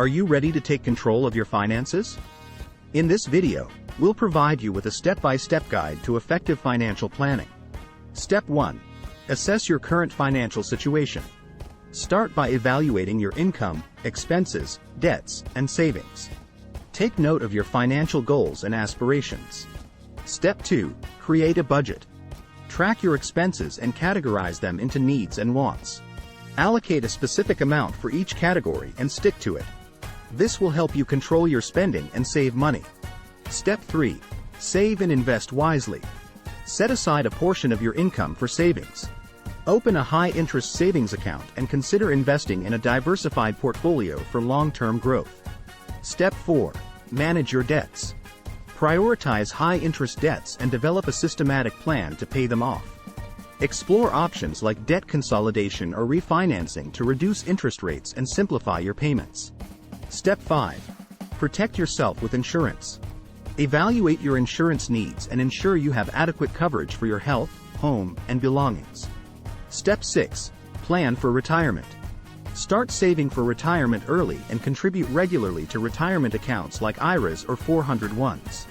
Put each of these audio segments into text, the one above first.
Are you ready to take control of your finances? In this video, we'll provide you with a step-by-step guide to effective financial planning. Step 1. Assess your current financial situation. Start by evaluating your income, expenses, debts, and savings. Take note of your financial goals and aspirations. Step 2. Create a budget. Track your expenses and categorize them into needs and wants. Allocate a specific amount for each category and stick to it. This will help you control your spending and save money. Step 3. Save and invest wisely. Set aside a portion of your income for savings. Open a high-interest savings account and consider investing in a diversified portfolio for long-term growth. Step 4. Manage your debts. Prioritize high-interest debts and develop a systematic plan to pay them off. Explore options like debt consolidation or refinancing to reduce interest rates and simplify your payments. Step 5. Protect yourself with insurance. Evaluate your insurance needs and ensure you have adequate coverage for your health, home, and belongings. Step 6. Plan for retirement. Start saving for retirement early and contribute regularly to retirement accounts like IRAs or 401s.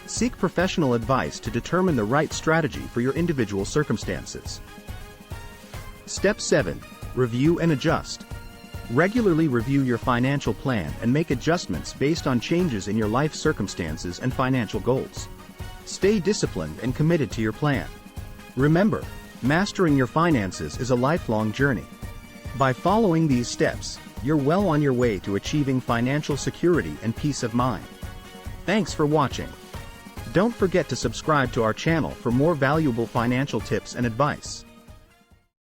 Seek professional advice to determine the right strategy for your individual circumstances. Step 7. Review and adjust. Regularly review your financial plan and make adjustments based on changes in your life circumstances and financial goals. Stay disciplined and committed to your plan. Remember, mastering your finances is a lifelong journey. By following these steps, you're well on your way to achieving financial security and peace of mind. Thanks for watching. Don't forget to subscribe to our channel for more valuable financial tips and advice.